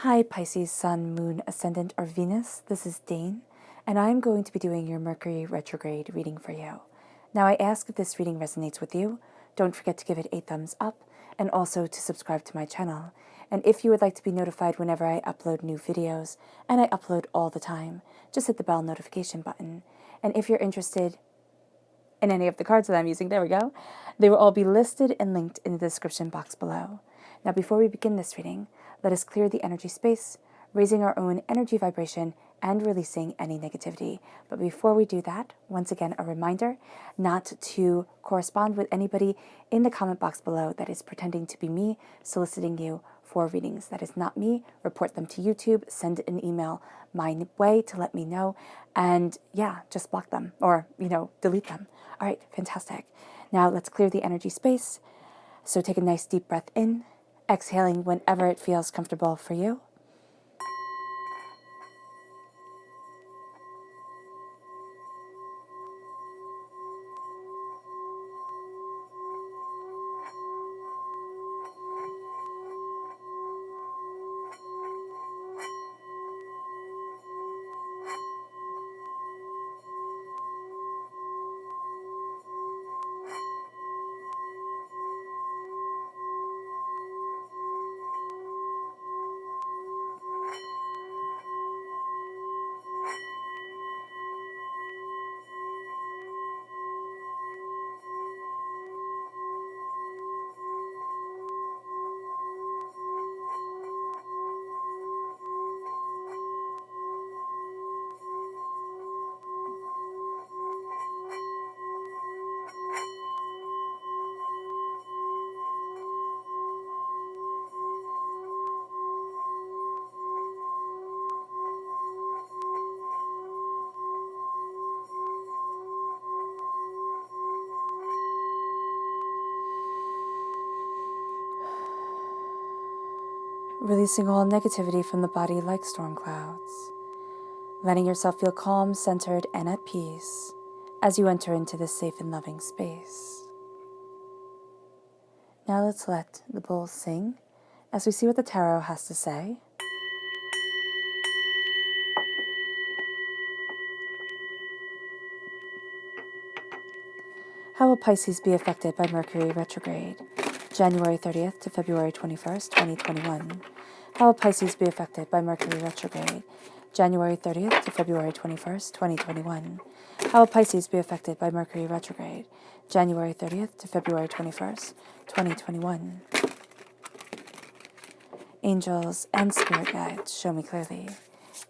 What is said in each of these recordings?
Hi Pisces, Sun, Moon, Ascendant, or Venus. This is Dane, and I'm going to be doing your Mercury retrograde reading for you. Now I ask if this reading resonates with you. Don't forget to give it a thumbs up, and also to subscribe to my channel. And if you would like to be notified whenever I upload new videos, and I upload all the time, just hit the bell notification button. And if you're interested in any of the cards that I'm using, there we go, they will all be listed and linked in the description box below. Now before we begin this reading, let us clear the energy space, raising our own energy vibration and releasing any negativity. But before we do that, once again, a reminder not to correspond with anybody in the comment box below that is pretending to be me, soliciting you for readings. That is not me. Report them to YouTube, send an email my way to let me know, and yeah, just block them or, delete them. All right, fantastic. Now let's clear the energy space. So take a nice deep breath in, exhaling whenever it feels comfortable for you. Releasing all negativity from the body like storm clouds. Letting yourself feel calm, centered, and at peace as you enter into this safe and loving space. Now let's let the bowl sing as we see what the tarot has to say. How will Pisces be affected by Mercury retrograde? January 30th to February 21st, 2021. How will Pisces be affected by Mercury retrograde? January 30th to February 21st, 2021. How will Pisces be affected by Mercury retrograde? January 30th to February 21st, 2021. Angels and spirit guides, show me clearly.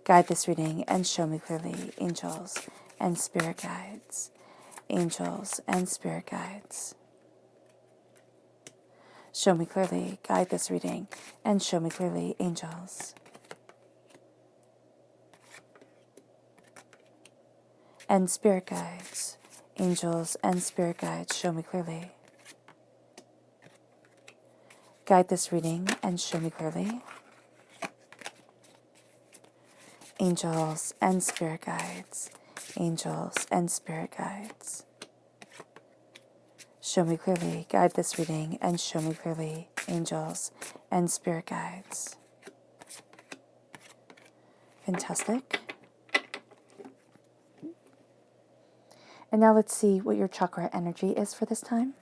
Guide this reading and show me clearly. Angels and spirit guides. Angels and spirit guides. Show me clearly. Guide this reading and show me clearly. Angels and spirit guides. Angels and spirit guides, show me clearly. Guide this reading and show me clearly. Angels and spirit guides. Angels and spirit guides. Show me clearly. Guide this reading and show me clearly. Angels and spirit guides. Fantastic. And now let's see what your chakra energy is for this time.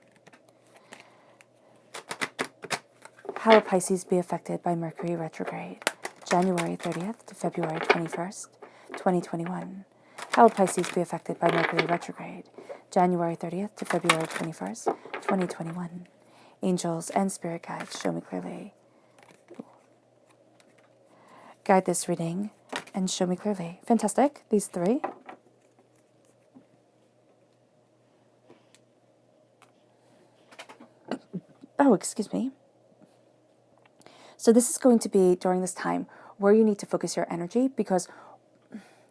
How will Pisces be affected by Mercury retrograde? January 30th to February 21st, 2021. How will Pisces be affected by Mercury retrograde? January 30th to February 21st, 2021. Angels and spirit guides, show me clearly. Guide this reading and show me clearly. Fantastic. These three. Oh, excuse me. So this is going to be during this time where you need to focus your energy, because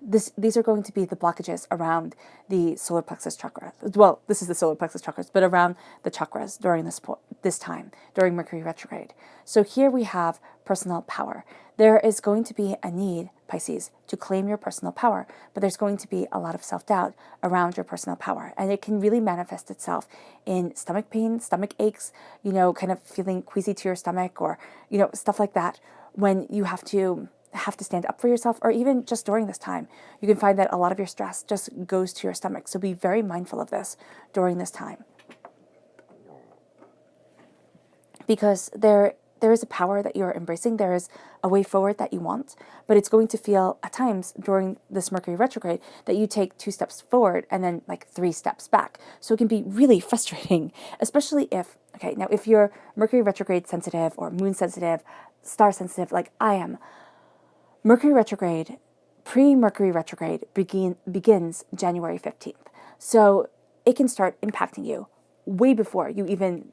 these are going to be the blockages around the solar plexus chakra. Well, this is the solar plexus chakras, but around the chakras during this time, during Mercury retrograde. So here we have personal power. There is going to be a need, Pisces, to claim your personal power, but there's going to be a lot of self-doubt around your personal power. And it can really manifest itself in stomach pain, stomach aches, kind of feeling queasy to your stomach, or, stuff like that, when you have to stand up for yourself, or even just during this time. You can find that a lot of your stress just goes to your stomach. So be very mindful of this during this time. Because there is a power that you're embracing. There is a way forward that you want, but it's going to feel at times during this Mercury retrograde that you take 2 steps forward and then like 3 steps back. So it can be really frustrating, especially if you're Mercury retrograde sensitive or moon sensitive, star sensitive like I am. Mercury retrograde, pre-Mercury retrograde begins January 15th. So it can start impacting you way before you even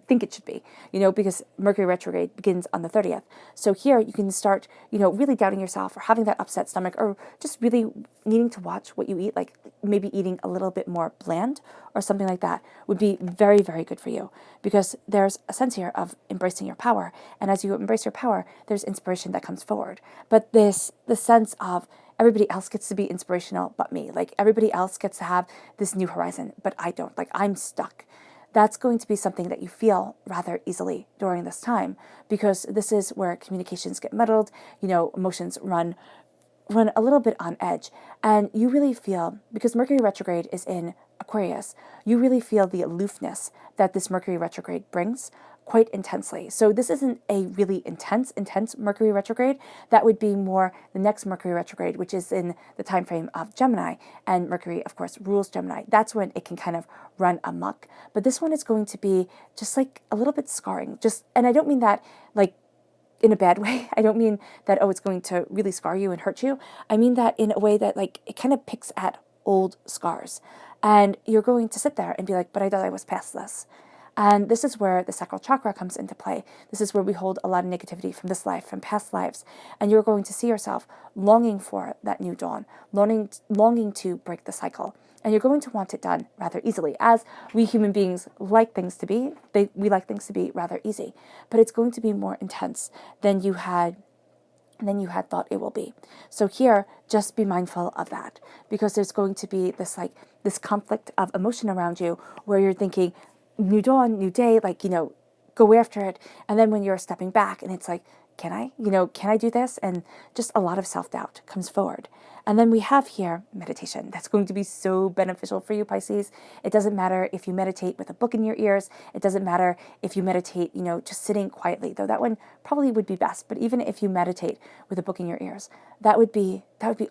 think it should be, because Mercury retrograde begins on the 30th. So here you can start, really doubting yourself, or having that upset stomach, or just really needing to watch what you eat, like maybe eating a little bit more bland or something like that would be very, very good for you, because there's a sense here of embracing your power. And as you embrace your power, there's inspiration that comes forward. But the sense of everybody else gets to be inspirational but me. Like everybody else gets to have this new horizon, but I don't. Like I'm stuck. That's going to be something that you feel rather easily during this time, because this is where communications get muddled, emotions run a little bit on edge. And you really feel, because Mercury retrograde is in Aquarius, you really feel the aloofness that this Mercury retrograde brings quite intensely. So this isn't a really intense Mercury retrograde. That would be more the next Mercury retrograde, which is in the time frame of Gemini. And Mercury, of course, rules Gemini. That's when it can kind of run amok. But this one is going to be just like a little bit scarring. And I don't mean that like in a bad way. I don't mean that, it's going to really scar you and hurt you. I mean that in a way that like it kind of picks at old scars. And you're going to sit there and be like, but I thought I was past this. And this is where the sacral chakra comes into play. This is where we hold a lot of negativity from this life, from past lives. And you're going to see yourself longing for that new dawn, longing to break the cycle. And you're going to want it done rather easily. As we human beings like things to be, we like things to be rather easy. But it's going to be more intense than you had thought it will be. So here, just be mindful of that, because there's going to be this conflict of emotion around you where you're thinking, new dawn, new day, go after it. And then when you're stepping back and it's like, can I do this? And just a lot of self-doubt comes forward. And then we have here meditation. That's going to be so beneficial for you, Pisces. It doesn't matter if you meditate with a book in your ears. It doesn't matter if you meditate, just sitting quietly, though that one probably would be best. But even if you meditate with a book in your ears, that would be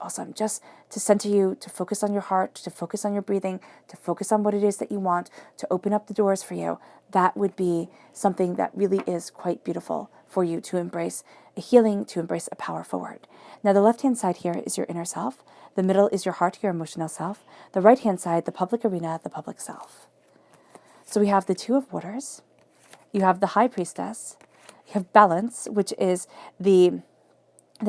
awesome. Just to center you, to focus on your heart, to focus on your breathing, to focus on what it is that you want, to open up the doors for you. That would be something that really is quite beautiful for you to embrace a healing, to embrace a power forward. Now, the left-hand side here is your inner self. The middle is your heart, your emotional self. The right-hand side, the public arena, the public self. So we have the Two of Waters. You have the High Priestess. You have Balance, which is the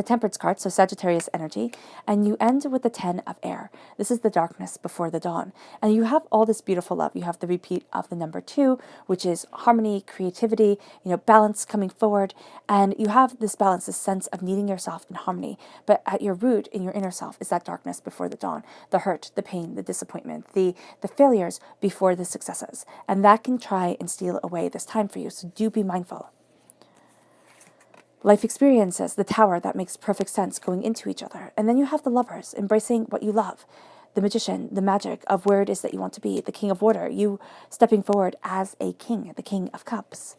Temperance card, so Sagittarius energy, and you end with the 10 of Air. This is the darkness before the dawn. And you have all this beautiful love. You have the repeat of the number 2, which is harmony, creativity, balance coming forward. And you have this balance, this sense of needing yourself in harmony. But at your root, in your inner self, is that darkness before the dawn, the hurt, the pain, the disappointment, the failures before the successes. And that can try and steal away this time for you, so do be mindful. Life experiences, the Tower, that makes perfect sense going into each other. And then you have the Lovers, embracing what you love. The Magician, the magic of where it is that you want to be. The King of Water, you stepping forward as a king, the King of Cups.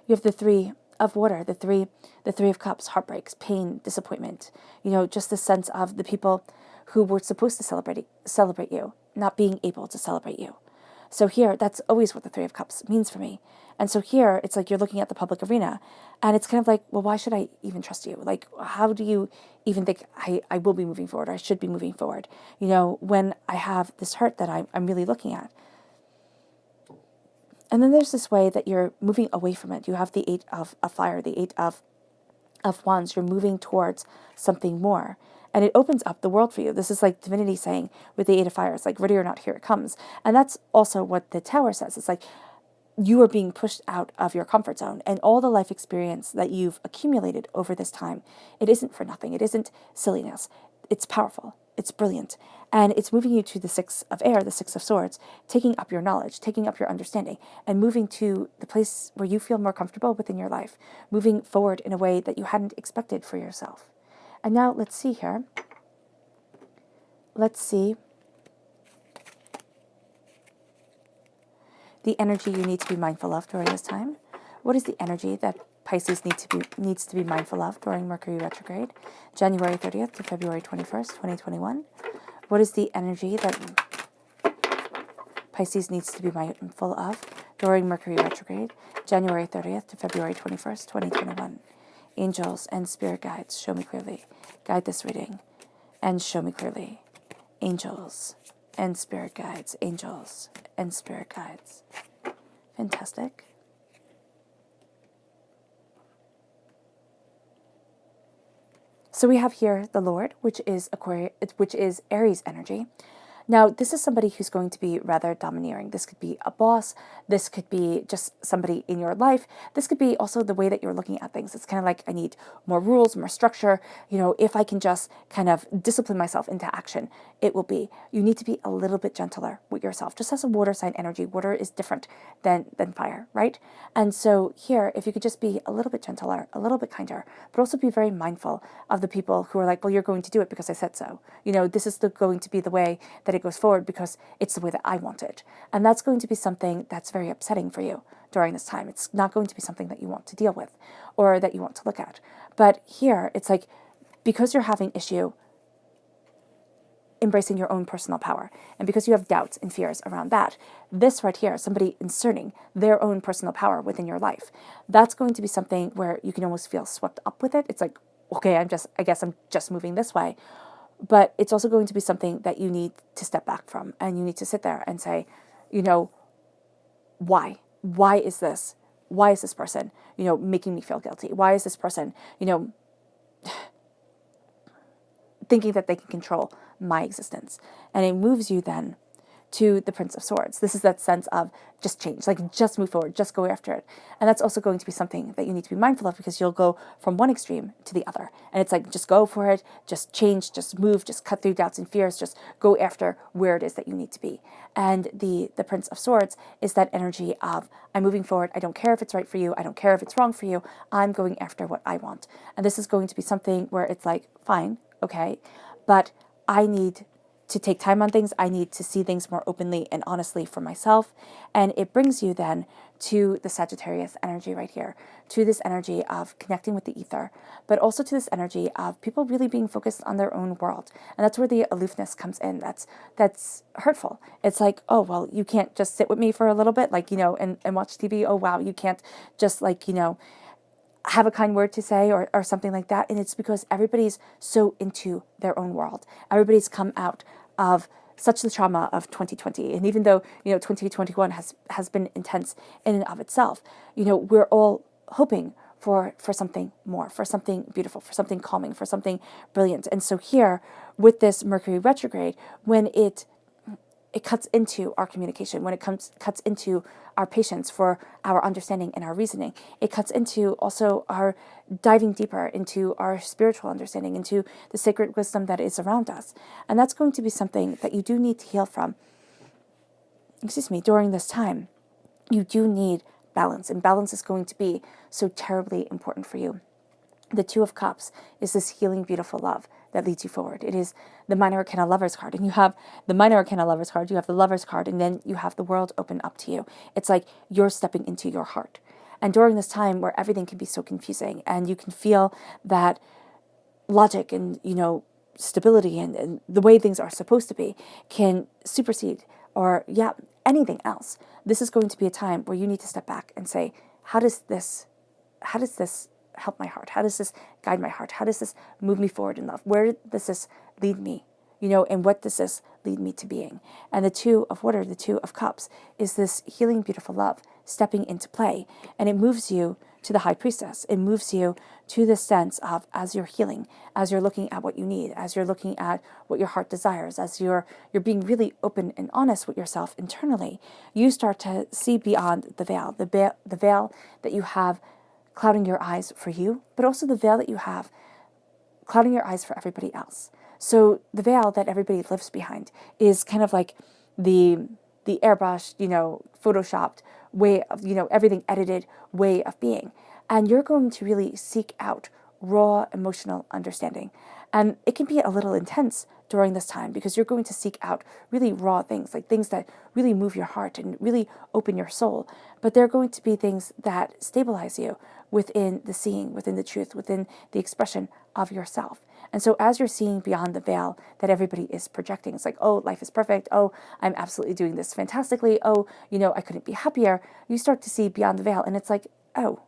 You have the Three of Water, the three of Cups, heartbreaks, pain, disappointment. Just the sense of the people who were supposed to celebrate you, not being able to celebrate you. So here, that's always what the Three of Cups means for me. And so here, it's like you're looking at the public arena, and it's kind of like, well, why should I even trust you? Like, how do you even think I will be moving forward, or I should be moving forward, when I have this hurt that I'm really looking at? And then there's this way that you're moving away from it. You have the 8 of Fire, the 8 of Wands. You're moving towards something more. And it opens up the world for you. This is like divinity saying with the 8 of Fire, it's like, ready or not, here it comes. And that's also what the Tower says. It's like, you are being pushed out of your comfort zone, and all the life experience that you've accumulated over this time, it isn't for nothing. It isn't silliness. It's powerful. It's brilliant. And it's moving you to the Six of Air, the Six of Swords, taking up your knowledge, taking up your understanding, and moving to the place where you feel more comfortable within your life, moving forward in a way that you hadn't expected for yourself. And now let's see here. Let's see the energy you need to be mindful of during this time. What is the energy that Pisces needs to be mindful of during Mercury retrograde, January 30th to February 21st, 2021? What is the energy that Pisces needs to be mindful of during Mercury retrograde, January 30th to February 21st, 2021? Angels and spirit guides, show me clearly. Guide this reading and show me clearly. Angels and spirit guides, angels and spirit guides. Fantastic. So we have here the Lord, which is Aries energy. Now, this is somebody who's going to be rather domineering. This could be a boss. This could be just somebody in your life. This could be also the way that you're looking at things. It's kind of like, I need more rules, more structure. If I can just kind of discipline myself into action, it will be. You need to be a little bit gentler with yourself. Just as a water sign energy, water is different than fire, right? And so here, if you could just be a little bit gentler, a little bit kinder, but also be very mindful of the people who are like, well, you're going to do it because I said so. This is going to be the way that it goes forward because it's the way that I want it. And that's going to be something that's very upsetting for you during this time. It's not going to be something that you want to deal with or that you want to look at. But here, it's like, because you're having issue embracing your own personal power, and because you have doubts and fears around that, this right here, somebody inserting their own personal power within your life, that's going to be something where you can almost feel swept up with it. It's like, okay, I guess I'm just moving this way. But it's also going to be something that you need to step back from, and you need to sit there and say, why? Why is this? Why is this person, making me feel guilty? Why is this person, thinking that they can control my existence? And it moves you then to the Prince of Swords. This is that sense of just change, like just move forward, just go after it. And that's also going to be something that you need to be mindful of, because you'll go from one extreme to the other. And it's like, just go for it, just change, just move, just cut through doubts and fears, just go after where it is that you need to be. And the Prince of Swords is that energy of, I'm moving forward, I don't care if it's right for you, I don't care if it's wrong for you, I'm going after what I want. And this is going to be something where it's like, fine, okay, but I need to take time on things. I need to see things more openly and honestly for myself. And it brings you then to the Sagittarius energy right here, to this energy of connecting with the ether, but also to this energy of people really being focused on their own world. And that's where the aloofness comes in. That's hurtful. It's like, oh, well, you can't just sit with me for a little bit, like, and watch TV. Oh, wow, you can't just have a kind word to say or something like that. And it's because everybody's so into their own world. Everybody's come out of such the trauma of 2020. And even though, 2021 has been intense in and of itself, we're all hoping for something more, for something beautiful, for something calming, for something brilliant. And so here with this Mercury retrograde, when it cuts into our communication, when it cuts into our patience for our understanding and our reasoning, it cuts into also our diving deeper into our spiritual understanding, into the sacred wisdom that is around us. And that's going to be something that you do need to heal from, during this time. You do need balance, and balance is going to be so terribly important for you. The Two of Cups is this healing, beautiful love that leads you forward. It is the Minor Arcana Lovers card, and you have the Minor Arcana Lovers card, you have the Lovers card, and then you have the world open up to you. It's like you're stepping into your heart. And during this time where everything can be so confusing, and you can feel that logic and, stability and the way things are supposed to be can supersede or, anything else, this is going to be a time where you need to step back and say, how does this help my heart? How does this guide my heart? How does this move me forward in love? Where does this lead me? And what does this lead me to being? And the Two of Water, the Two of Cups, is this healing, beautiful love stepping into play. And it moves you to the High Priestess. It moves you to the sense of, as you're healing, as you're looking at what you need, as you're looking at what your heart desires, as you're being really open and honest with yourself internally, you start to see beyond the veil, the veil that you have clouding your eyes for you, but also the veil that you have clouding your eyes for everybody else. So the veil that everybody lives behind is kind of like the airbrushed, photoshopped way of, everything edited way of being. And you're going to really seek out raw emotional understanding. And it can be a little intense during this time because you're going to seek out really raw things, like things that really move your heart and really open your soul. But they're going to be things that stabilize you within the seeing, within the truth, within the expression of yourself. And so as you're seeing beyond the veil that everybody is projecting, it's like, oh, life is perfect. Oh, I'm absolutely doing this fantastically. Oh, I couldn't be happier. You start to see beyond the veil and it's like, oh,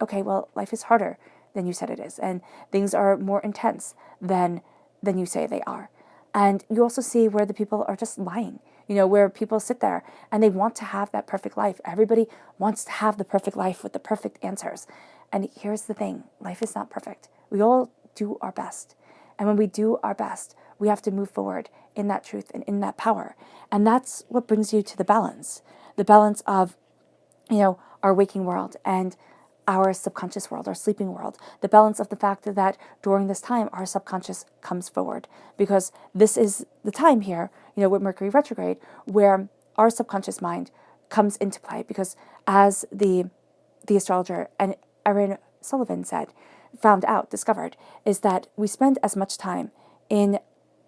okay, well, life is harder than you said it is. And things are more intense than you say they are. And you also see where the people are just lying, where people sit there and they want to have that perfect life. Everybody wants to have the perfect life with the perfect answers. And here's the thing, life is not perfect. We all do our best. And when we do our best, we have to move forward in that truth and in that power. And that's what brings you to the balance of, our waking world and our subconscious world, our sleeping world, the balance of the fact that during this time, our subconscious comes forward, because this is the time here, with Mercury retrograde, where our subconscious mind comes into play, because as the astrologer and Erin Sullivan discovered, is that we spend as much time in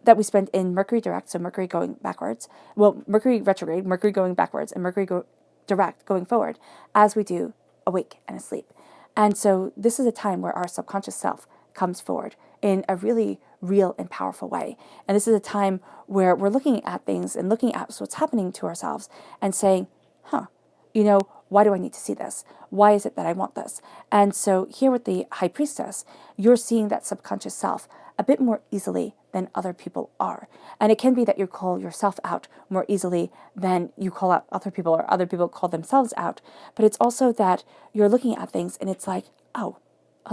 Mercury direct, so Mercury going backwards, Mercury retrograde, Mercury going backwards, and Mercury direct going forward, as we do awake and asleep. And so this is a time where our subconscious self comes forward in a really real and powerful way. And this is a time where we're looking at things and looking at what's happening to ourselves and saying, why do I need to see this? Why is it that I want this? And so here with the High Priestess, you're seeing that subconscious self a bit more easily than other people are. And it can be that you call yourself out more easily than you call out other people, or other people call themselves out. But it's also that you're looking at things and it's like, oh,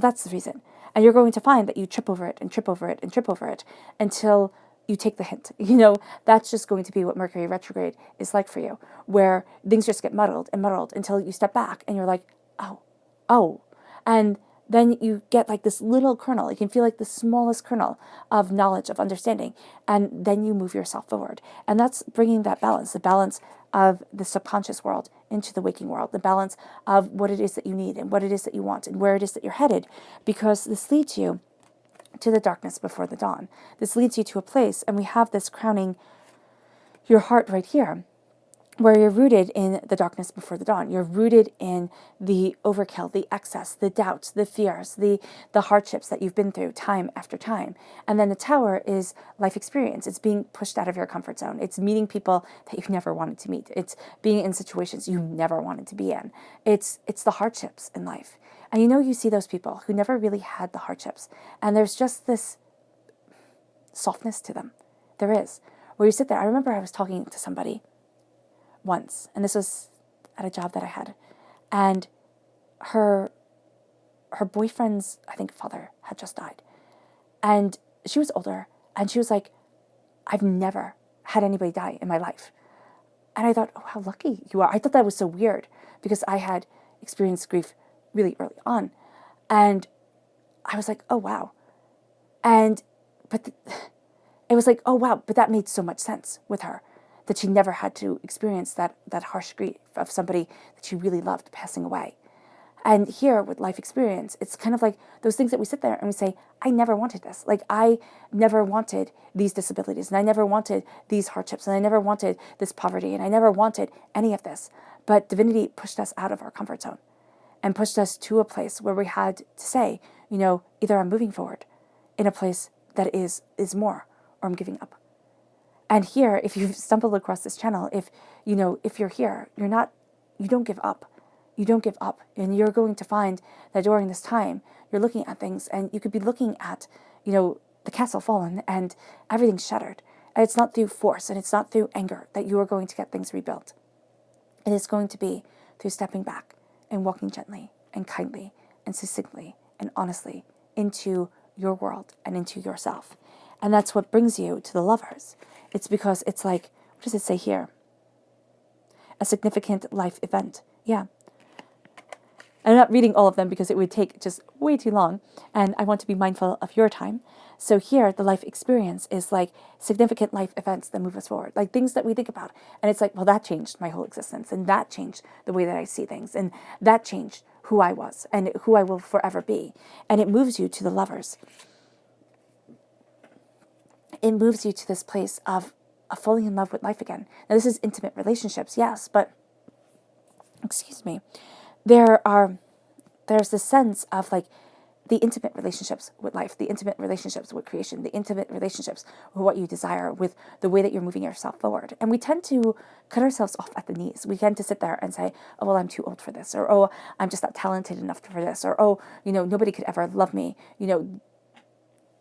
that's the reason. And you're going to find that you trip over it and trip over it and trip over it until you take the hint. That's just going to be what Mercury retrograde is like for you, where things just get muddled and muddled until you step back and you're like, oh. And then you get like this little kernel. You can feel like the smallest kernel of knowledge, of understanding, and then you move yourself forward. And that's bringing that balance, the balance of the subconscious world into the waking world, the balance of what it is that you need and what it is that you want and where it is that you're headed, because this leads you to the darkness before the dawn. This leads you to a place, and we have this crowning your heart right here, where you're rooted in the darkness before the dawn. You're rooted in the overkill, the excess, the doubts, the fears, the hardships that you've been through time after time. And then the tower is life experience. It's being pushed out of your comfort zone. It's meeting people that you've never wanted to meet. It's being in situations you never wanted to be in. It's the hardships in life. And you see those people who never really had the hardships. And there's just this softness to them. There is. Where you sit there. I remember I was talking to somebody once, and this was at a job that I had, and her boyfriend's, I think, father had just died, and she was older, and she was like, I've never had anybody die in my life. And I thought, oh, how lucky you are. I thought that was so weird, because I had experienced grief really early on, and I was like, oh wow. But it was like, oh wow, but that made so much sense with her, that she never had to experience that harsh grief of somebody that she really loved passing away. And here with life experience, it's kind of like those things that we sit there and we say, I never wanted this. Like, I never wanted these disabilities, and I never wanted these hardships, and I never wanted this poverty, and I never wanted any of this. But divinity pushed us out of our comfort zone and pushed us to a place where we had to say, either I'm moving forward in a place that is more, or I'm giving up. And here, if you've stumbled across this channel, if you're here, you don't give up. You don't give up. And you're going to find that during this time, you're looking at things, and you could be looking at, the castle fallen and everything's shattered. And it's not through force, and it's not through anger that you are going to get things rebuilt. It is going to be through stepping back and walking gently and kindly and succinctly and honestly into your world and into yourself. And that's what brings you to the Lovers. It's because it's like, what does it say here? A significant life event. Yeah. I'm not reading all of them because it would take just way too long, and I want to be mindful of your time. So here, the life experience is like significant life events that move us forward, like things that we think about. And it's like, well, that changed my whole existence, and that changed the way that I see things, and that changed who I was and who I will forever be. And it moves you to the Lovers. It moves you to this place of falling in love with life again. Now, this is intimate relationships, yes, but, excuse me, there's this sense of like the intimate relationships with life, the intimate relationships with creation, the intimate relationships with what you desire, with the way that you're moving yourself forward. And we tend to cut ourselves off at the knees. We tend to sit there and say, oh, well, I'm too old for this, or, oh, I'm just not talented enough for this, or, oh, nobody could ever love me,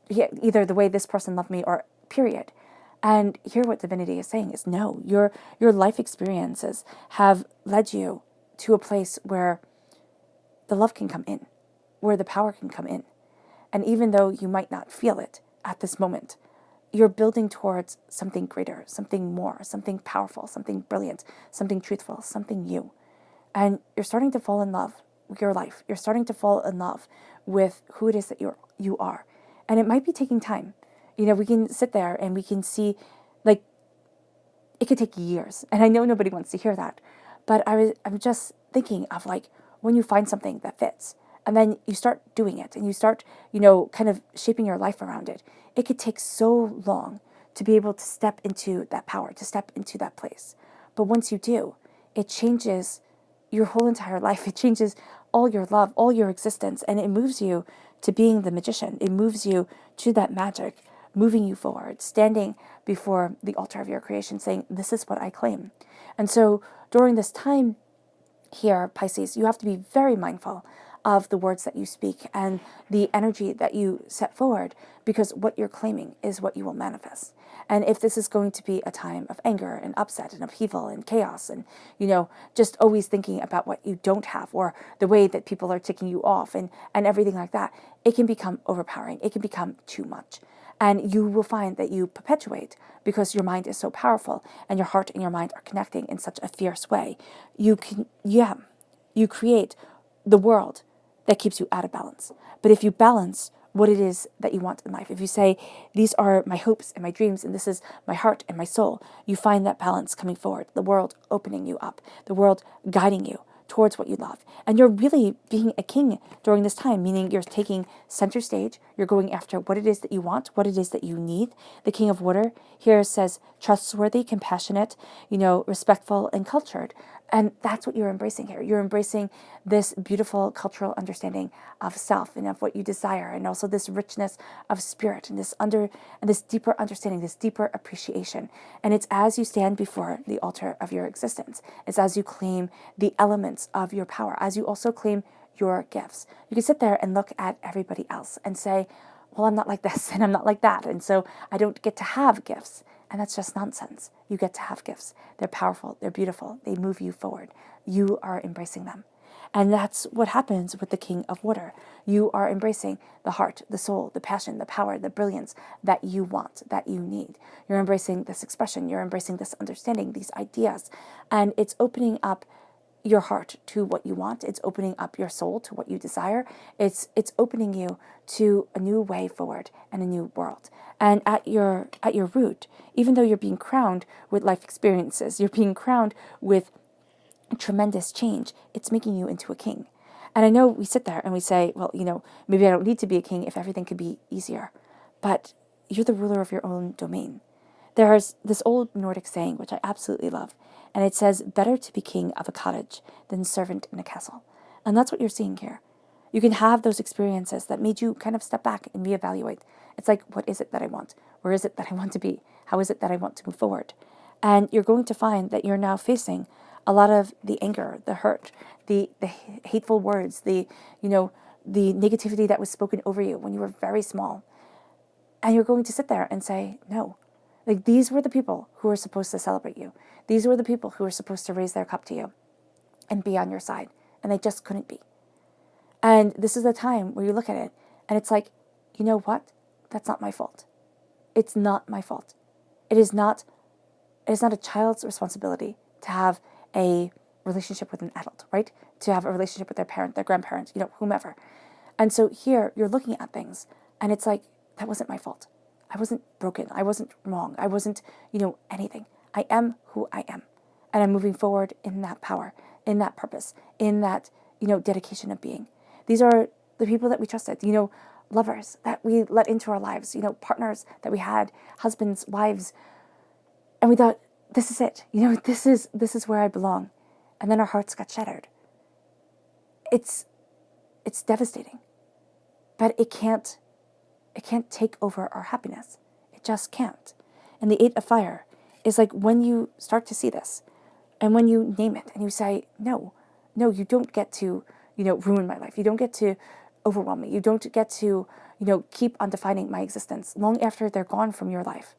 either the way this person loved me or period. And here what divinity is saying is no, your life experiences have led you to a place where the love can come in, where the power can come in. And even though you might not feel it at this moment, you're building towards something greater, something more, something powerful, something brilliant, something truthful, something you. And you're starting to fall in love with your life. You're starting to fall in love with who it is that you are. And it might be taking time. We can sit there and we can see, like, it could take years. And I know nobody wants to hear that. But I'm just thinking of, like, when you find something that fits, and then you start doing it, and you start, kind of shaping your life around it. It could take so long to be able to step into that power, to step into that place. But once you do, it changes your whole entire life. It changes all your love, all your existence, and it moves you to being the magician. It moves you to that magic, moving you forward, standing before the altar of your creation, saying, this is what I claim. And so during this time here, Pisces, you have to be very mindful of the words that you speak and the energy that you set forward, because what you're claiming is what you will manifest. And if this is going to be a time of anger and upset and upheaval and chaos and, just always thinking about what you don't have or the way that people are ticking you off and everything like that, it can become overpowering. It can become too much. And you will find that you perpetuate, because your mind is so powerful and your heart and your mind are connecting in such a fierce way. You create the world that keeps you out of balance. But if you balance what it is that you want in life, if you say, these are my hopes and my dreams, and this is my heart and my soul, you find that balance coming forward, the world opening you up, the world guiding you towards what you love. And you're really being a king during this time, meaning you're taking center stage, you're going after what it is that you want, what it is that you need. The King of Water here says trustworthy, compassionate, respectful, and cultured. And that's what you're embracing here. You're embracing this beautiful cultural understanding of self and of what you desire, and also this richness of spirit and this deeper understanding, this deeper appreciation. And it's as you stand before the altar of your existence, it's as you claim the elements of your power, as you also claim your gifts. You can sit there and look at everybody else and say, well, I'm not like this and I'm not like that, and so I don't get to have gifts. And that's just nonsense. You get to have gifts. They're powerful. They're beautiful. They move you forward. You are embracing them. And that's what happens with the King of Water. You are embracing the heart, the soul, the passion, the power, the brilliance that you want, that you need. You're embracing this expression. You're embracing this understanding, these ideas. And it's opening up your heart to what you want. It's opening up your soul to what you desire. It's opening you to a new way forward and a new world. And at your root, even though you're being crowned with life experiences, you're being crowned with tremendous change, it's making you into a king. And I know we sit there and we say, well, maybe I don't need to be a king if everything could be easier. But you're the ruler of your own domain. There's this old Nordic saying, which I absolutely love, and it says, better to be king of a cottage than servant in a castle. And that's what you're seeing here. You can have those experiences that made you kind of step back and reevaluate. It's like, what is it that I want? Where is it that I want to be? How is it that I want to move forward? And you're going to find that you're now facing a lot of the anger, the hurt, the hateful words, the negativity that was spoken over you when you were very small. And you're going to sit there and say, no. Like, these were the people who were supposed to celebrate you. These were the people who were supposed to raise their cup to you and be on your side. And they just couldn't be. And this is the time where you look at it and it's like, you know what? That's not my fault. It's not my fault. It is not a child's responsibility to have a relationship with an adult, right? To have a relationship with their parent, their grandparent, whomever. And so here you're looking at things and it's like, that wasn't my fault. I wasn't broken. I wasn't wrong. I wasn't, anything. I am who I am. And I'm moving forward in that power, in that purpose, in that, dedication of being. These are the people that we trusted, lovers that we let into our lives, partners that we had, husbands, wives. And we thought, this is it. This is where I belong. And then our hearts got shattered. It's devastating. But it can't take over our happiness. It just can't. And the 8 of fire is like when you start to see this and when you name it and you say, no, you don't get to, ruin my life. You don't get to overwhelm me. You don't get to, keep on defining my existence long after they're gone from your life.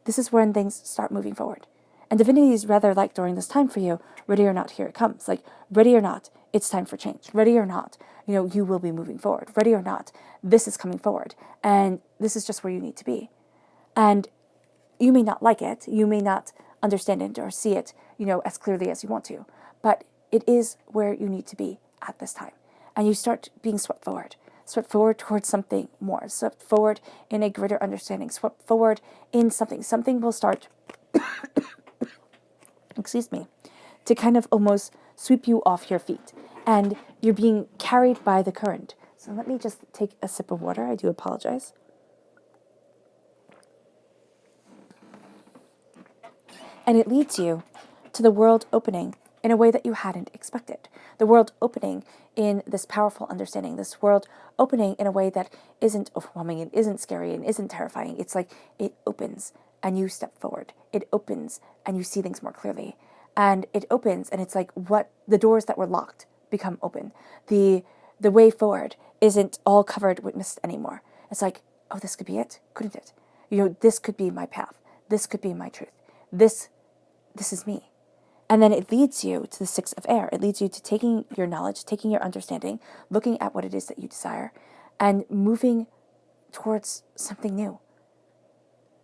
This is when things start moving forward. And divinity is rather like during this time for you, ready or not, here it comes. Like, ready or not, it's time for change. Ready or not, you will be moving forward. Ready or not, this is coming forward. And this is just where you need to be. And you may not like it. You may not understand it or see it, as clearly as you want to. But it is where you need to be at this time. And you start being swept forward towards something more, swept forward in a greater understanding, swept forward in something. Something will start, to kind of almost sweep you off your feet. And you're being carried by the current. So let me just take a sip of water. I do apologize. And it leads you to the world opening in a way that you hadn't expected. The world opening in this powerful understanding. This world opening in a way that isn't overwhelming and isn't scary and isn't terrifying. It's like it opens and you step forward. It opens and you see things more clearly. And it opens and it's like what the doors that were locked become open. The way forward isn't all covered with mist anymore. It's like, oh, this could be it, couldn't it? This could be my path. This could be my truth. This is me. And then it leads you to the 6 of air. It leads you to taking your knowledge, taking your understanding, looking at what it is that you desire, and moving towards something new.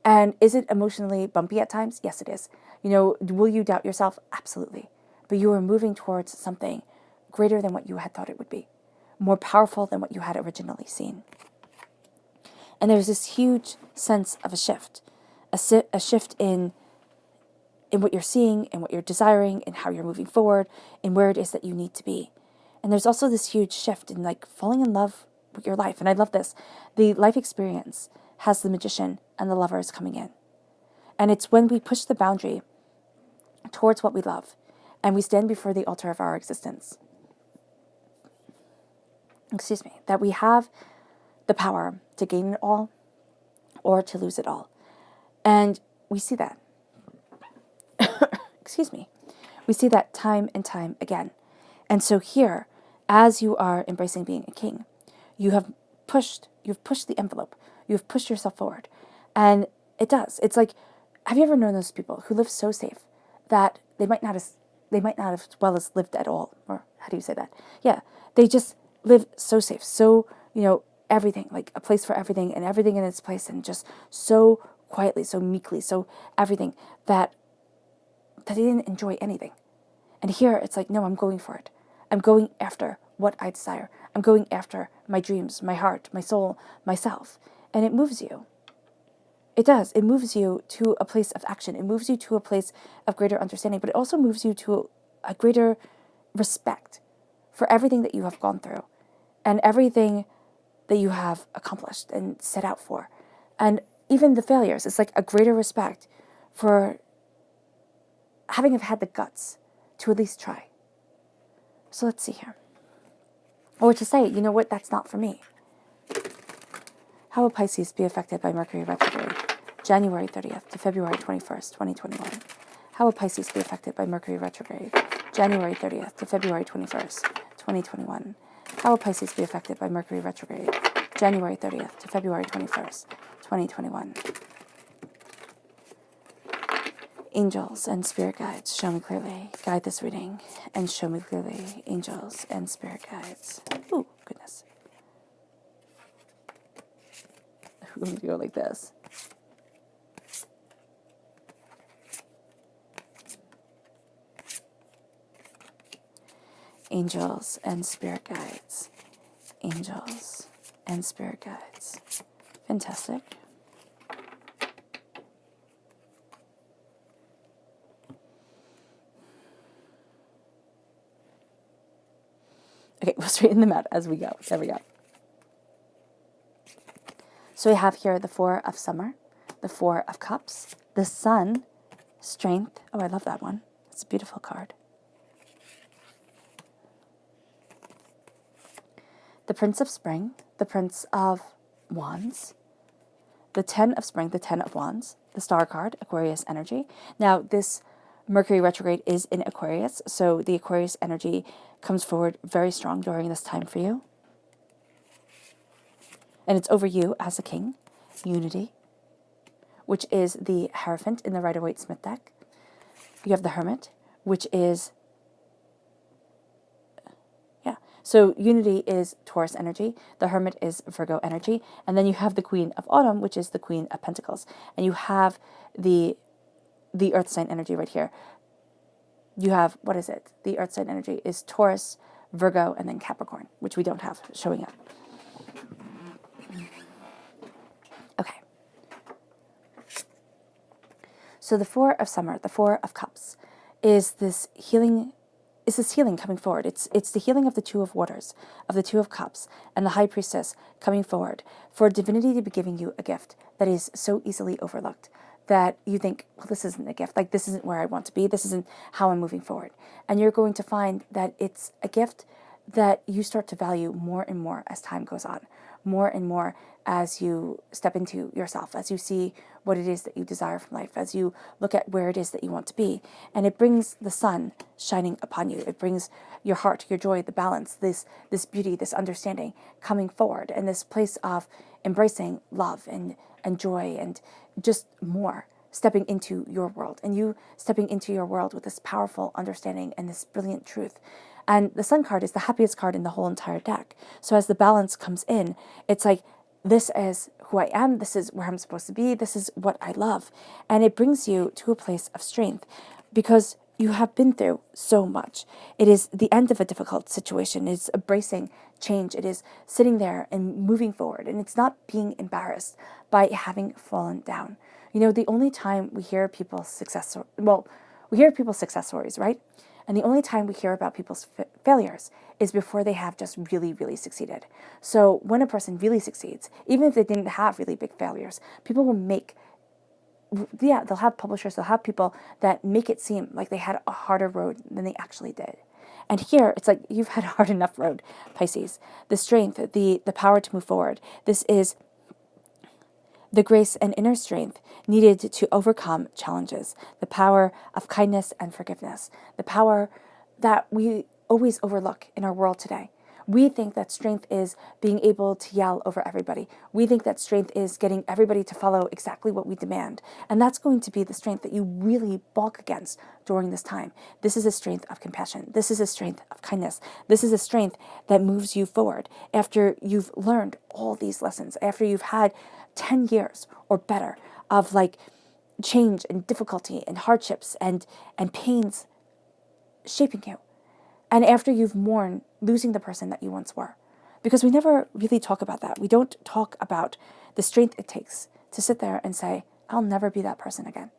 And is it emotionally bumpy at times? Yes, it is. Will you doubt yourself? Absolutely. But you are moving towards something greater than what you had thought it would be, more powerful than what you had originally seen. And there's this huge sense of a shift, a shift in what you're seeing and what you're desiring and how you're moving forward and where it is that you need to be. And there's also this huge shift in like falling in love with your life. And I love this. The life experience has the magician and the lovers coming in. And it's when we push the boundary towards what we love and we stand before the altar of our existence. That we have the power to gain it all or to lose it all. And we see that. We see that time and time again. And so here, as you are embracing being a king, you've pushed the envelope. You've pushed yourself forward. And it does. It's like, have you ever known those people who live so safe that they might not have well as lived at all? Or how do you say that? Yeah, they just live so safe, so, everything, like a place for everything and everything in its place and just so quietly, so meekly, so everything that they didn't enjoy anything. And here it's like, no, I'm going for it. I'm going after what I desire. I'm going after my dreams, my heart, my soul, myself. And it moves you. It does. It moves you to a place of action. It moves you to a place of greater understanding, but it also moves you to a greater respect for everything that you have gone through and everything that you have accomplished and set out for. And even the failures, it's like a greater respect for having had the guts to at least try. So let's see here. Or to say, you know what, that's not for me. How will Pisces be affected by Mercury retrograde, January 30th to February 21st, 2021? How will Pisces be affected by Mercury retrograde, January 30th to February 21st, 2021? How will Pisces be affected by Mercury retrograde, January 30th to February 21st, 2021? Angels and spirit guides, show me clearly. Guide this reading and show me clearly. Angels and spirit guides. Oh, goodness. We're going to go like this. Angels and spirit guides. Angels and spirit guides. Fantastic. Okay, we'll straighten them out as we go. There we go. So we have here the Four of Summer, the Four of Cups, the Sun, Strength. Oh, I love that one. It's a beautiful card. The Prince of Spring, the Prince of Wands, the Ten of Spring, the Ten of Wands, the Star card, Aquarius energy. Now, this Mercury retrograde is in Aquarius, so the Aquarius energy comes forward very strong during this time for you. And it's over you as a king. Unity, which is the Hierophant in the Rider-Waite-Smith deck. You have the Hermit, which is, so Unity is Taurus energy, the Hermit is Virgo energy, and then you have the Queen of Autumn, which is the Queen of Pentacles. And you have the Earth sign energy right here. You have, what is it? The Earth sign energy is Taurus, Virgo, and then Capricorn, which we don't have showing up. Okay. So the Four of Summer, the Four of Cups, is this healing coming forward. It's the healing of the Two of Waters, of the Two of Cups, and the High Priestess coming forward for divinity to be giving you a gift that is so easily overlooked that you think, well, this isn't a gift. Like, this isn't where I want to be. This isn't how I'm moving forward. And you're going to find that it's a gift that you start to value more and more as time goes on, more and more as you step into yourself, as you see what it is that you desire from life, as you look at where it is that you want to be. And it brings the sun shining upon you. It brings your heart, your joy, the balance, this beauty, this understanding coming forward, and this place of embracing love and joy and just more, stepping into your world, and you stepping into your world with this powerful understanding and this brilliant truth. And the Sun card is the happiest card in the whole entire deck. So as the balance comes in, it's like, this is who I am, this is where I'm supposed to be, this is what I love. And it brings you to a place of strength because you have been through so much. It is the end of a difficult situation. It's embracing change. It is sitting there and moving forward. And it's not being embarrassed by having fallen down. You know, the only time we hear people's success stories, right? And the only time we hear about people's failures is before they have just really, really succeeded. So when a person really succeeds, even if they didn't have really big failures, people will they'll have publishers, they'll have people that make it seem like they had a harder road than they actually did. And here, it's like, you've had a hard enough road, Pisces. The strength, the power to move forward. This is the grace and inner strength needed to overcome challenges, the power of kindness and forgiveness, the power that we always overlook in our world today. We think that strength is being able to yell over everybody. We think that strength is getting everybody to follow exactly what we demand. And that's going to be the strength that you really balk against during this time. This is a strength of compassion. This is a strength of kindness. This is a strength that moves you forward after you've learned all these lessons, after you've had 10 years or better of like change and difficulty and hardships and pains shaping you. And after you've mourned losing the person that you once were. Because we never really talk about that. We don't talk about the strength it takes to sit there and say, I'll never be that person again.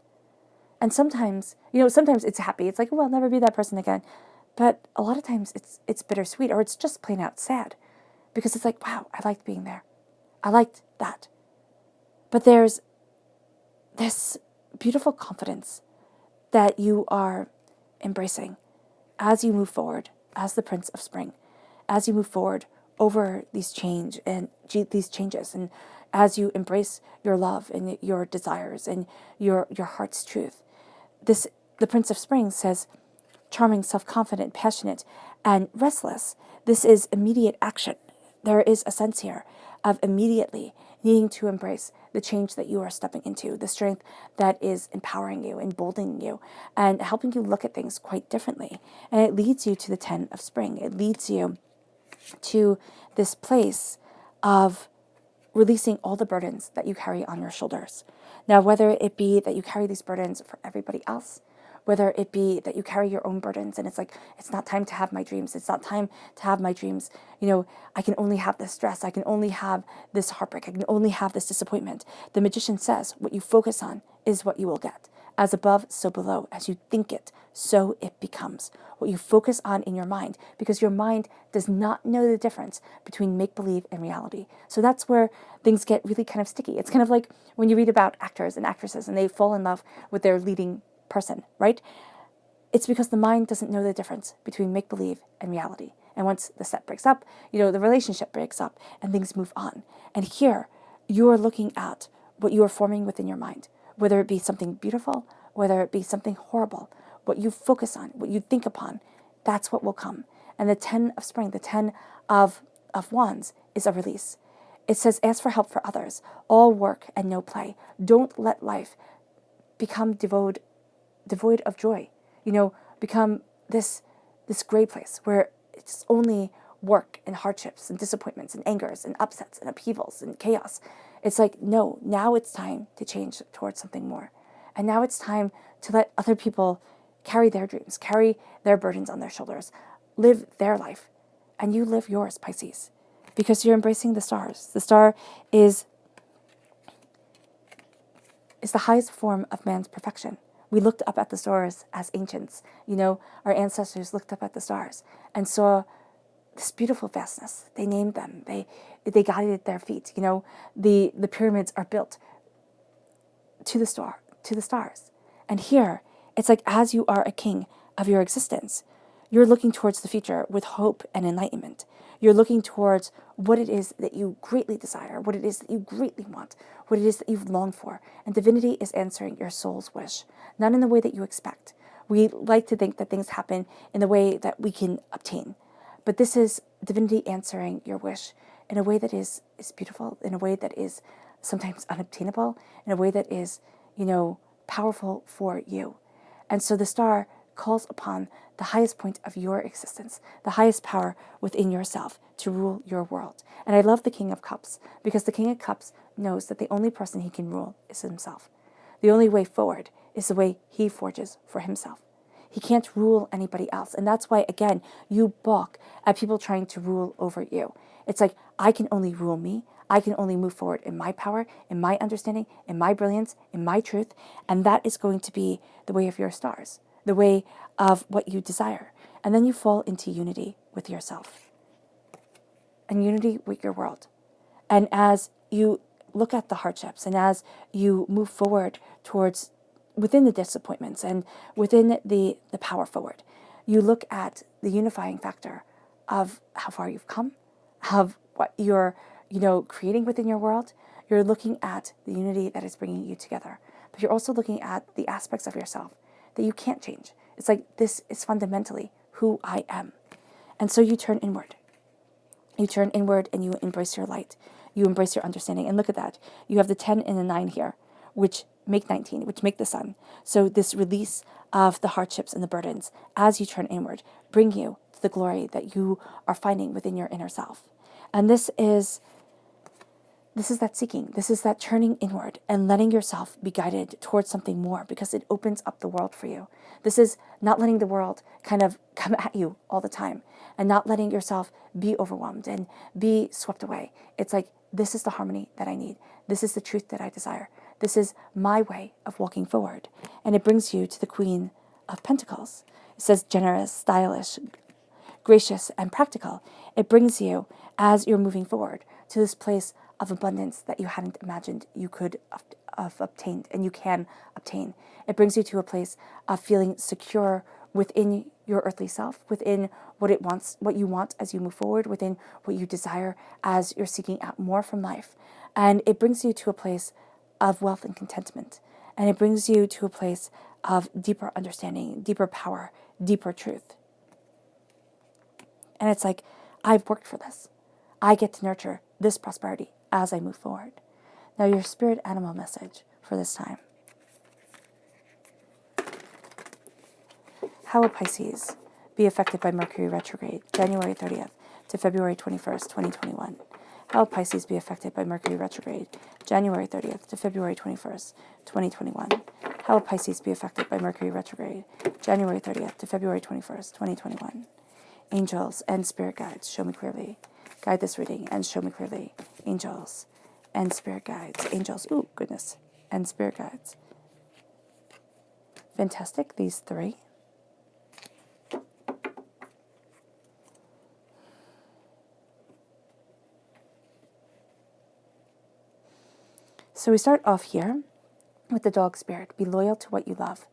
And sometimes, sometimes it's happy. It's like, oh, I'll never be that person again. But a lot of times it's bittersweet, or it's just plain out sad. Because it's like, wow, I liked being there. I liked that. But there's this beautiful confidence that you are embracing as you move forward, as the Prince of Spring, as you move forward over these changes, and as you embrace your love and your desires and your heart's truth. The Prince of Spring says, charming, self-confident, passionate, and restless. This is immediate action. There is a sense here of immediately needing to embrace the change that you are stepping into, the strength that is empowering you, emboldening you, and helping you look at things quite differently. And it leads you to the 10 of spring. It leads you to this place of releasing all the burdens that you carry on your shoulders. Now, whether it be that you carry these burdens for everybody else, whether it be that you carry your own burdens and it's like, it's not time to have my dreams. It's not time to have my dreams. I can only have this stress. I can only have this heartbreak. I can only have this disappointment. The magician says, what you focus on is what you will get. As above, so below. As you think it, so it becomes. What you focus on in your mind, because your mind does not know the difference between make-believe and reality. So that's where things get really kind of sticky. It's kind of like when you read about actors and actresses and they fall in love with their leading person, right? It's because the mind doesn't know the difference between make-believe and reality. And once the set breaks up, the relationship breaks up and things move on. And here, you are looking at what you are forming within your mind, whether it be something beautiful, whether it be something horrible. What you focus on, what you think upon, that's what will come. And the 10 of spring, the 10 of wands is a release. It says, ask for help for others, all work and no play. Don't let life become devoid of joy, become this gray place where it's only work and hardships and disappointments and angers and upsets and upheavals and chaos. It's like, no, now it's time to change towards something more. And now it's time to let other people carry their dreams, carry their burdens on their shoulders, live their life, and you live yours, Pisces, because you're embracing the stars. The star is the highest form of man's perfection. We looked up at the stars as ancients. Our ancestors looked up at the stars and saw this beautiful vastness. They named them. They guided their feet. The pyramids are built to the stars. And here, it's like as you are a king of your existence, you're looking towards the future with hope and enlightenment. You're looking towards what it is that you greatly desire, what it is that you greatly want, what it is that you've longed for. And divinity is answering your soul's wish, not in the way that you expect. We like to think that things happen in the way that we can obtain. But this is divinity answering your wish in a way that is beautiful, in a way that is sometimes unobtainable, in a way that is, powerful for you. And so the star calls upon the highest point of your existence, the highest power within yourself to rule your world. And I love the King of Cups because the King of Cups knows that the only person he can rule is himself. The only way forward is the way he forges for himself. He can't rule anybody else. And that's why, again, you balk at people trying to rule over you. It's like, I can only rule me. I can only move forward in my power, in my understanding, in my brilliance, in my truth. And that is going to be the way of your stars, the way of what you desire. And then you fall into unity with yourself and unity with your world. And as you look at the hardships and as you move forward towards within the disappointments and within the power forward, you look at the unifying factor of how far you've come, of what you're, creating within your world. You're looking at the unity that is bringing you together. But you're also looking at the aspects of yourself that you can't change. It's like, this is fundamentally who I am. And so you turn inward. You turn inward and you embrace your light. You embrace your understanding. And look at that. You have the 10 and the 9 here, which make 19, which make the sun. So this release of the hardships and the burdens as you turn inward bring you to the glory that you are finding within your inner self. And this is that seeking. This is that turning inward and letting yourself be guided towards something more because it opens up the world for you. This is not letting the world kind of come at you all the time and not letting yourself be overwhelmed and be swept away. It's like, this is the harmony that I need. This is the truth that I desire. This is my way of walking forward. And it brings you to the Queen of Pentacles. It says generous, stylish, gracious, and practical. It brings you, as you're moving forward, to this place of abundance that you hadn't imagined you could have obtained and you can obtain. It brings you to a place of feeling secure within your earthly self, within what it wants, what you want as you move forward, within what you desire as you're seeking out more from life. And it brings you to a place of wealth and contentment. And it brings you to a place of deeper understanding, deeper power, deeper truth. And it's like, I've worked for this. I get to nurture this prosperity as I move forward. Now your spirit animal message for this time. How will Pisces be affected by Mercury retrograde, January 30th to February 21st, 2021? How will Pisces be affected by Mercury retrograde, January 30th to February 21st, 2021? How will Pisces be affected by Mercury retrograde, January 30th to February 21st, 2021? Angels and spirit guides, show me clearly. Guide this reading and show me clearly. Angels and spirit guides. Angels, ooh, goodness. And spirit guides. Fantastic, these three. So we start off here with the dog spirit. Be loyal to what you love.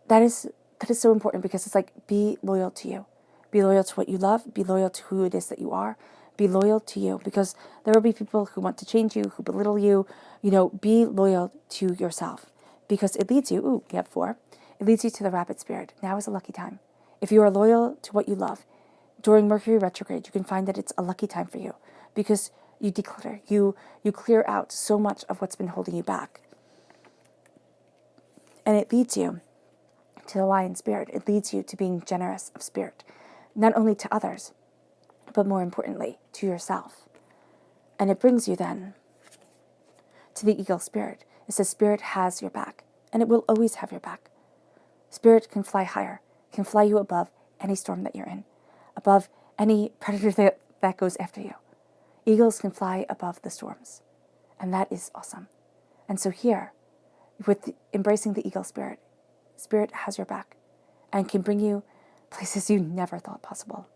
That is so important, because it's like, be loyal to you. Be loyal to what you love. Be loyal to who it is that you are. Be loyal to you, because there will be people who want to change you, who belittle you. Be loyal to yourself, because it leads you, ooh, we have 4. It leads you to the rabbit spirit. Now is a lucky time. If you are loyal to what you love, during Mercury retrograde, you can find that it's a lucky time for you, because you declutter, you clear out so much of what's been holding you back. And it leads you to the lion spirit. It leads you to being generous of spirit, not only to others, but more importantly, to yourself. And it brings you then to the eagle spirit. It says spirit has your back, and it will always have your back. Spirit can fly higher, can fly you above any storm that you're in, above any predator that goes after you. Eagles can fly above the storms, and that is awesome. And so here, with embracing the eagle spirit, spirit has your back and can bring you places you never thought possible.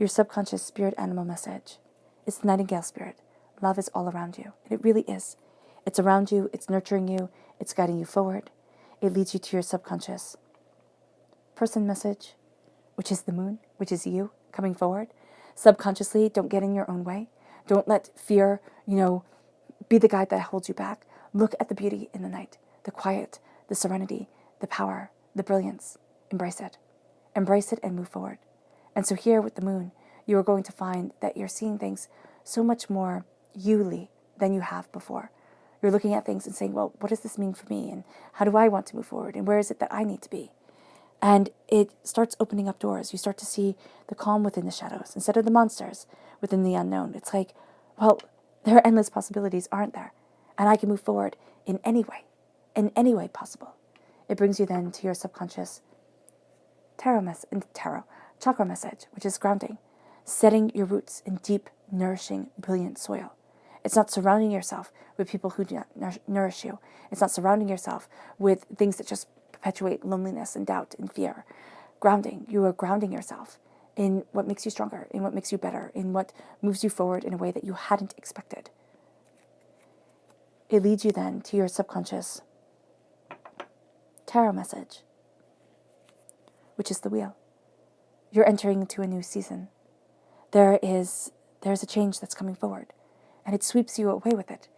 Your subconscious spirit animal message is the nightingale spirit. Love is all around you, and it really is. It's around you, it's nurturing you, it's guiding you forward. It leads you to your subconscious person message, which is the moon, which is you coming forward. Subconsciously, don't get in your own way. Don't let fear, be the guide that holds you back. Look at the beauty in the night, the quiet, the serenity, the power, the brilliance. Embrace it. Embrace it and move forward. And so here with the moon, you are going to find that you're seeing things so much more you-ly than you have before. You're looking at things and saying, well, what does this mean for me? And how do I want to move forward? And where is it that I need to be? And it starts opening up doors. You start to see the calm within the shadows instead of the monsters within the unknown. It's like, well, there are endless possibilities, aren't there? And I can move forward in any way possible. It brings you then to your subconscious chakra message, which is grounding, setting your roots in deep, nourishing, brilliant soil. It's not surrounding yourself with people who do not nourish you. It's not surrounding yourself with things that just perpetuate loneliness and doubt and fear. Grounding, you are grounding yourself in what makes you stronger, in what makes you better, in what moves you forward in a way that you hadn't expected. It leads you then to your subconscious tarot message, which is the wheel. You're entering into a new season. There's a change that's coming forward, and it sweeps you away with it.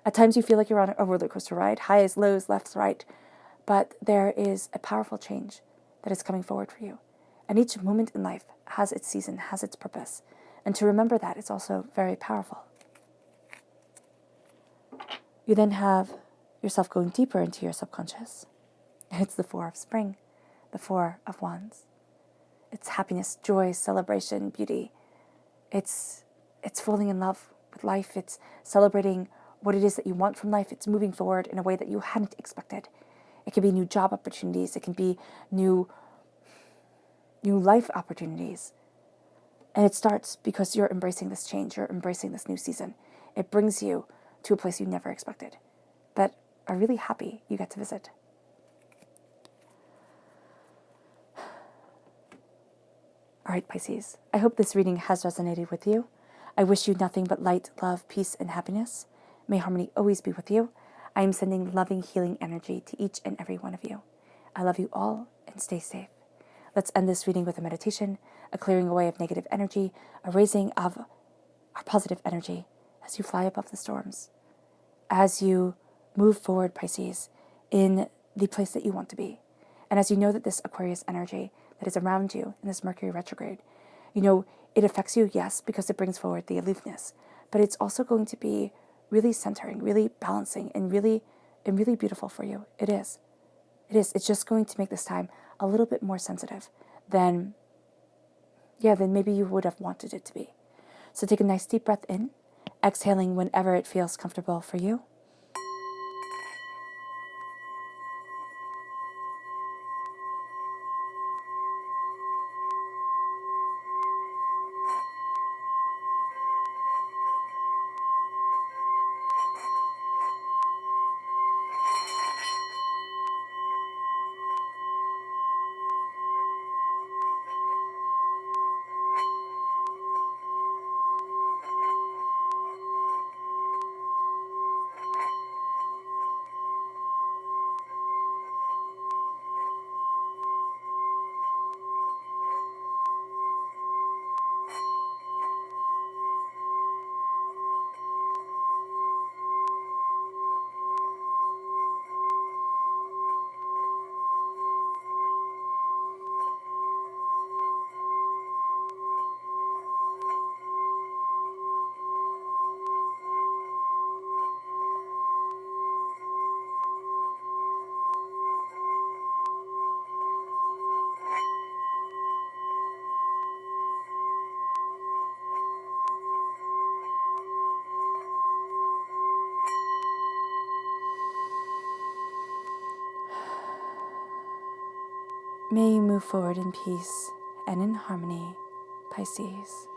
At times you feel like you're on a roller coaster ride, highs, lows, lefts, right, but there is a powerful change that is coming forward for you. And each moment in life has its season, has its purpose. And to remember that is also very powerful. You then have yourself going deeper into your subconscious. And it's the 4 of spring, the 4 of wands. It's happiness, joy, celebration, beauty. It's falling in love with life. It's celebrating what it is that you want from life. It's moving forward in a way that you hadn't expected. It can be new job opportunities. It can be new life opportunities. And it starts because you're embracing this change. You're embracing this new season. It brings you to a place you never expected, but are really happy you get to visit. All right, Pisces, I hope this reading has resonated with you. I wish you nothing but light, love, peace, and happiness. May harmony always be with you. I am sending loving, healing energy to each and every one of you. I love you all, and stay safe. Let's end this reading with a meditation, a clearing away of negative energy, a raising of our positive energy as you fly above the storms, as you move forward, Pisces, in the place that you want to be. And as you know that this Aquarius energy that is around you in this Mercury retrograde, It affects you, yes, because it brings forward the aloofness, but it's also going to be really centering, really balancing, and really beautiful for you. It is. It is. It's just going to make this time a little bit more sensitive than maybe you would have wanted it to be. So take a nice deep breath in, exhaling whenever it feels comfortable for you. May you move forward in peace and in harmony, Pisces.